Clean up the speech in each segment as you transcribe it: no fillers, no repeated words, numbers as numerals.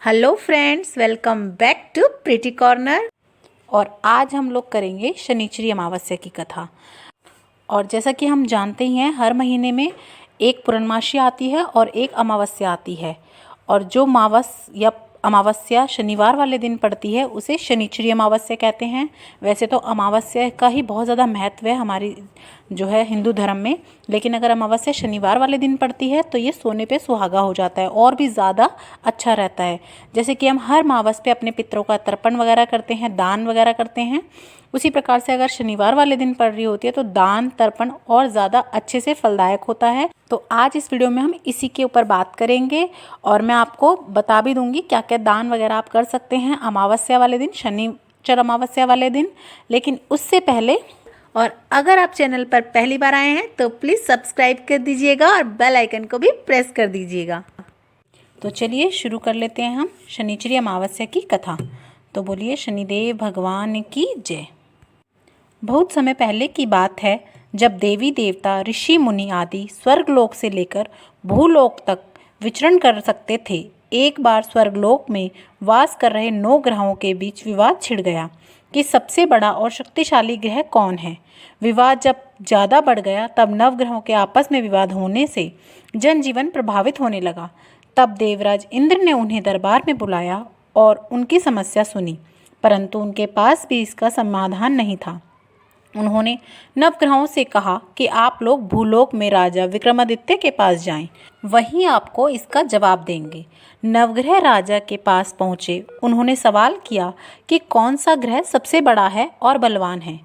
Hello friends, welcome back to pretty corner. और आज हम लोग करेंगे शनिचरी अमावस्या की कथा। और जैसा कि हम जानते ही हैं, हर महीने में एक पूर्णमासी आती है और एक अमावस्या आती है। और जो मावस या अमावस्या शनिवार वाले दिन पड़ती है उसे शनिचरी अमावस्या कहते हैं। वैसे तो अमावस्या का ही बहुत ज़्यादा महत्व है हमारी जो है हिंदू धर्म में, लेकिन अगर अमावस्या शनिवार वाले दिन पड़ती है तो ये सोने पे सुहागा हो जाता है और भी ज़्यादा अच्छा रहता है। जैसे कि हम हर अमावस पे अपने पितरों का तर्पण वगैरह करते हैं, दान वगैरह करते हैं, उसी प्रकार से अगर शनिवार वाले दिन पड़ रही होती है तो दान तर्पण और ज़्यादा अच्छे से फलदायक होता है। तो आज इस वीडियो में हम इसी के ऊपर बात करेंगे और मैं आपको बता भी दूंगी क्या क्या दान वगैरह आप कर सकते हैं अमावस्या वाले दिन, शनिचर अमावस्या वाले दिन। लेकिन उससे पहले, और अगर आप चैनल पर पहली बार आए हैं तो प्लीज़ सब्सक्राइब कर दीजिएगा और बेल आइकन को भी प्रेस कर दीजिएगा। तो चलिए शुरू कर लेते हैं हम शनिचरी अमावस्या की कथा। तो बोलिए शनिदेव भगवान की जय। बहुत समय पहले की बात है जब देवी देवता, ऋषि मुनि आदि स्वर्गलोक से लेकर भूलोक तक विचरण कर सकते थे। एक बार स्वर्गलोक में वास कर रहे 9 ग्रहों के बीच विवाद छिड़ गया कि सबसे बड़ा और शक्तिशाली ग्रह कौन है। विवाद जब ज़्यादा बढ़ गया तब नवग्रहों के आपस में विवाद होने से जनजीवन प्रभावित होने लगा। तब देवराज इंद्र ने उन्हें दरबार में बुलाया और उनकी समस्या सुनी, परंतु उनके पास भी इसका समाधान नहीं था। उन्होंने नवग्रहों से कहा कि आप लोग भूलोक में राजा विक्रमादित्य के पास जाएं, वहीं आपको इसका जवाब देंगे। नवग्रह राजा के पास पहुँचे। उन्होंने सवाल किया कि कौन सा ग्रह सबसे बड़ा है और बलवान है।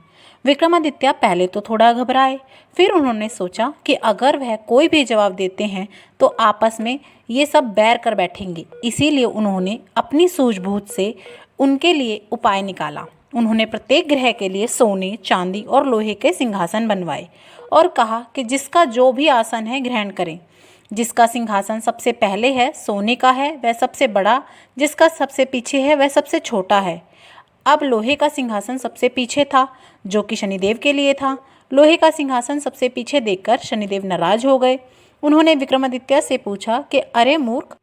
विक्रमादित्य पहले तो थोड़ा घबराए, फिर उन्होंने सोचा कि अगर वह कोई भी जवाब देते हैं तो आपस में ये सब बैर कर बैठेंगे। इसीलिए उन्होंने अपनी सूझबूझ से उनके लिए उपाय निकाला। उन्होंने प्रत्येक ग्रह के लिए सोने, चांदी और लोहे के सिंहासन बनवाए और कहा कि जिसका जो भी आसन है ग्रहण करें। जिसका सिंहासन सबसे पहले है सोने का है वह सबसे बड़ा, जिसका सबसे पीछे है वह सबसे छोटा है। अब लोहे का सिंहासन सबसे पीछे था, जो कि शनिदेव के लिए था। लोहे का सिंहासन सबसे पीछे देखकर शनिदेव नाराज हो गए। उन्होंने विक्रमादित्य से पूछा कि अरे मूर्ख,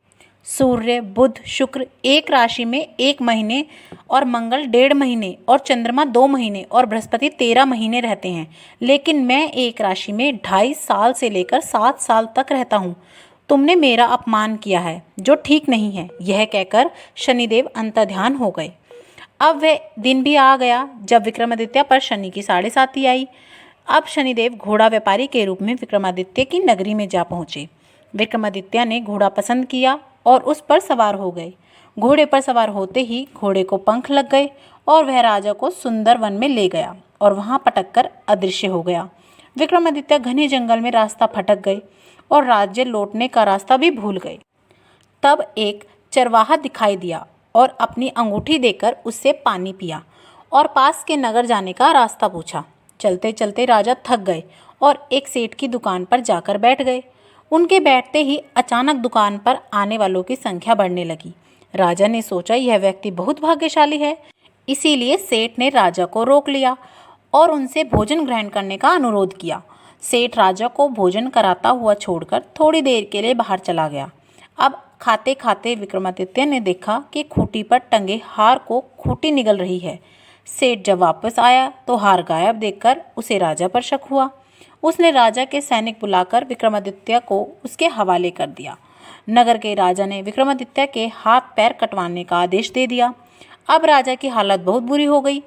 सूर्य, बुध, शुक्र एक राशि में 1 महीने और मंगल 1.5 महीने और चंद्रमा 2 महीने और बृहस्पति 13 महीने रहते हैं, लेकिन मैं एक राशि में 2.5 साल से लेकर 7 साल तक रहता हूँ। तुमने मेरा अपमान किया है, जो ठीक नहीं है। यह कहकर शनिदेव अंतर्ध्यान हो गए। अब वह दिन भी आ गया जब विक्रमादित्य पर शनि की 7.5 आई। अब शनिदेव घोड़ा व्यापारी के रूप में विक्रमादित्य की नगरी में जा पहुँचे। विक्रमादित्य ने घोड़ा पसंद किया और उस पर सवार हो गए। घोड़े पर सवार होते ही घोड़े को पंख लग गए और वह राजा को सुंदर वन में ले गया और वहां पटक कर अदृश्य हो गया। विक्रमादित्य घने जंगल में रास्ता भटक गए और राज्य लौटने का रास्ता भी भूल गए। तब एक चरवाहा दिखाई दिया और अपनी अंगूठी देकर उससे पानी पिया और पास के नगर जाने का रास्ता पूछा। चलते चलते राजा थक गए और एक सेठ की दुकान पर जाकर बैठ गए। उनके बैठते ही अचानक दुकान पर आने वालों की संख्या बढ़ने लगी। राजा ने सोचा यह व्यक्ति बहुत भाग्यशाली है, इसीलिए सेठ ने राजा को रोक लिया और उनसे भोजन ग्रहण करने का अनुरोध किया। सेठ राजा को भोजन कराता हुआ छोड़कर थोड़ी देर के लिए बाहर चला गया। अब खाते खाते विक्रमादित्य ने देखा कि खूंटी पर टंगे हार को खूंटी निगल रही है। सेठ जब वापस आया तो हार गायब देखकर उसे राजा पर शक हुआ। उसने राजा के सैनिक बुलाकर विक्रमादित्य को उसके हवाले कर दिया। नगर के राजा ने विक्रमादित्य के हाथ पैर कटवाने का आदेश दे दिया। अब राजा की हालत बहुत बुरी हो गई।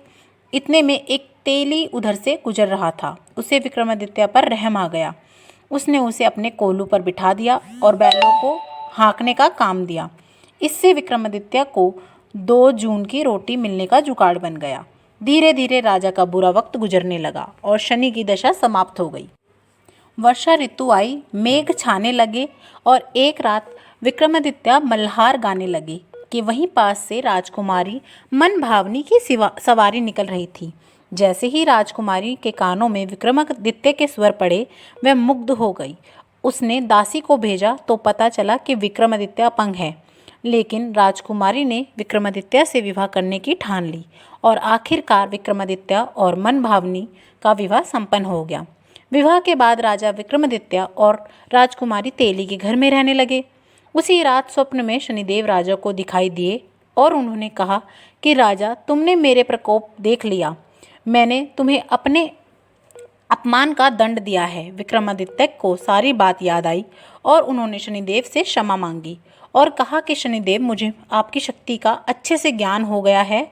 इतने में एक तेली उधर से गुजर रहा था। उसे विक्रमादित्य पर रहम आ गया। उसने उसे अपने कोल्हू पर बिठा दिया और बैलों को हाँकने का काम दिया। इससे विक्रमादित्य को 2 जून की रोटी मिलने का जुगाड़ बन गया। धीरे धीरे राजा का बुरा वक्त गुजरने लगा और शनि की दशा समाप्त हो गई। वर्षा ऋतु आई, मेघ छाने लगे और एक रात विक्रमादित्य मल्हार गाने लगे कि वहीं पास से राजकुमारी मनभावनी की सवारी निकल रही थी। जैसे ही राजकुमारी के कानों में विक्रमादित्य के स्वर पड़े, वह मुग्ध हो गई। उसने दासी को भेजा तो पता चला कि विक्रमादित्य अपंग है, लेकिन राजकुमारी ने विक्रमादित्य से विवाह करने की ठान ली और आखिरकार विक्रमादित्य और मनभावनी का विवाह संपन्न हो गया। विवाह के बाद राजा विक्रमादित्य और राजकुमारी तेली के घर में रहने लगे। उसी रात स्वप्न में शनिदेव राजा को दिखाई दिए और उन्होंने कहा कि राजा, तुमने मेरे प्रकोप देख लिया, मैंने तुम्हें अपने अपमान का दंड दिया है। विक्रमादित्य को सारी बात याद आई और उन्होंने शनिदेव से क्षमा मांगी और कहा कि शनिदेव, मुझे आपकी शक्ति का अच्छे से ज्ञान हो गया है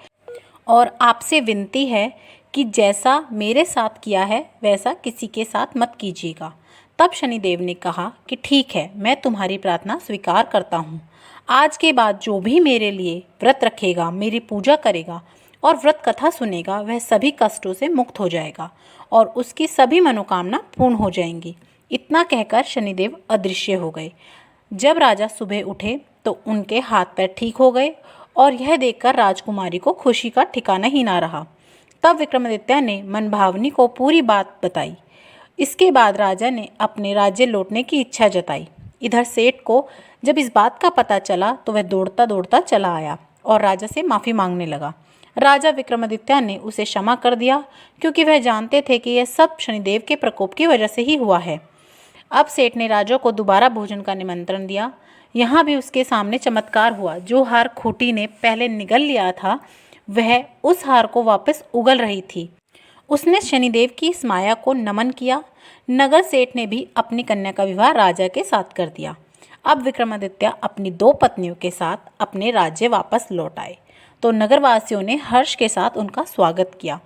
और आपसे विनती है कि जैसा मेरे साथ किया है वैसा किसी के साथ मत कीजिएगा। तब शनिदेव ने कहा कि ठीक है, मैं तुम्हारी प्रार्थना स्वीकार करता हूँ। आज के बाद जो भी मेरे लिए व्रत रखेगा, मेरी पूजा करेगा और व्रत कथा सुनेगा, वह सभी कष्टों से मुक्त हो जाएगा और उसकी सभी मनोकामना पूर्ण हो जाएंगी। इतना कहकर शनिदेव अदृश्य हो गए। जब राजा सुबह उठे तो उनके हाथ पैर ठीक हो गए और यह देखकर राजकुमारी को खुशी का ठिकाना ही ना रहा। तब विक्रमादित्य ने मनभावनी को पूरी बात बताई। इसके बाद राजा ने अपने राज्य लौटने की इच्छा जताई। इधर सेठ को जब इस बात का पता चला तो वह दौड़ता दौड़ता चला आया और राजा से माफ़ी मांगने लगा। राजा विक्रमादित्य ने उसे क्षमा कर दिया क्योंकि वह जानते थे कि यह सब शनिदेव के प्रकोप की वजह से ही हुआ है। अब सेठ ने राजा को दोबारा भोजन का निमंत्रण दिया। यहाँ भी उसके सामने चमत्कार हुआ। जो हार खूंटी ने पहले निगल लिया था, वह उस हार को वापस उगल रही थी। उसने शनिदेव की इस माया को नमन किया। नगर सेठ ने भी अपनी कन्या का विवाह राजा के साथ कर दिया। अब विक्रमादित्य अपनी 2 पत्नियों के साथ अपने राज्य वापस लौट आए तो नगरवासियों ने हर्ष के साथ उनका स्वागत किया।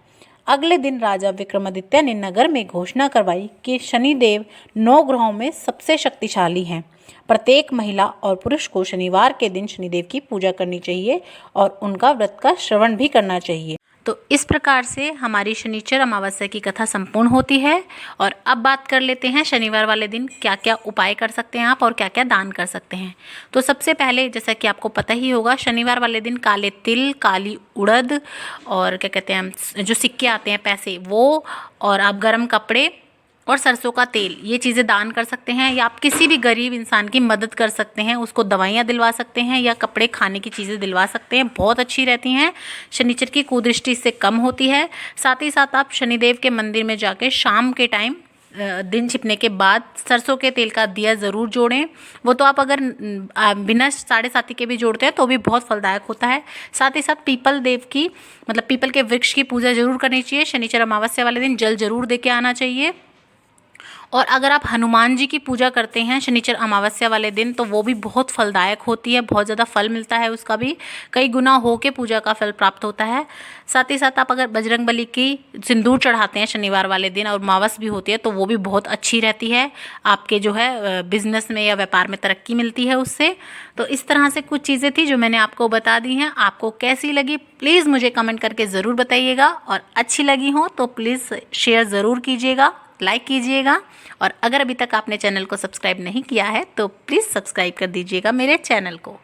अगले दिन राजा विक्रमादित्य ने नगर में घोषणा करवाई कि शनिदेव 9 ग्रहों में सबसे शक्तिशाली हैं। प्रत्येक महिला और पुरुष को शनिवार के दिन शनिदेव की पूजा करनी चाहिए और उनका व्रत का श्रवण भी करना चाहिए। तो इस प्रकार से हमारी शनिचर अमावस्या की कथा संपूर्ण होती है। और अब बात कर लेते हैं शनिवार वाले दिन क्या क्या उपाय कर सकते हैं आप और क्या क्या दान कर सकते हैं। तो सबसे पहले, जैसा कि आपको पता ही होगा, शनिवार वाले दिन काले तिल, काली उड़द और क्या कहते हैं जो सिक्के आते हैं पैसे, वो और आप गर्म कपड़े और सरसों का तेल, ये चीज़ें दान कर सकते हैं। या आप किसी भी गरीब इंसान की मदद कर सकते हैं, उसको दवाइयाँ दिलवा सकते हैं या कपड़े, खाने की चीज़ें दिलवा सकते हैं। बहुत अच्छी रहती हैं। शनिचर की कुदृष्टि इससे कम होती है। साथ ही साथ आप शनिदेव के मंदिर में जाके शाम के टाइम दिन छिपने के बाद सरसों के तेल का दिया ज़रूर जोड़ें। वो तो आप अगर बिना 7.5 के भी जोड़ते हैं तो भी बहुत फलदायक होता है। साथ ही साथ पीपल देव की, मतलब पीपल के वृक्ष की पूजा ज़रूर करनी चाहिए। शनिचर अमावस्या वाले दिन जल ज़रूर दे के आना चाहिए। और अगर आप हनुमान जी की पूजा करते हैं शनिचर अमावस्या वाले दिन तो वो भी बहुत फलदायक होती है, बहुत ज़्यादा फल मिलता है, उसका भी कई गुना हो के पूजा का फल प्राप्त होता है। साथ ही साथ आप अगर बजरंगबली की सिंदूर चढ़ाते हैं शनिवार वाले दिन और अमावस भी होती है तो वो भी बहुत अच्छी रहती है। आपके जो है बिजनेस में या व्यापार में तरक्की मिलती है उससे। तो इस तरह से कुछ चीज़ें थी जो मैंने आपको बता दी हैं। आपको कैसी लगी प्लीज़ मुझे कमेंट करके ज़रूर बताइएगा और अच्छी लगी हो तो प्लीज़ शेयर ज़रूर कीजिएगा, लाइक कीजिएगा। और अगर अभी तक आपने चैनल को सब्सक्राइब नहीं किया है तो प्लीज़ सब्सक्राइब कर दीजिएगा मेरे चैनल को।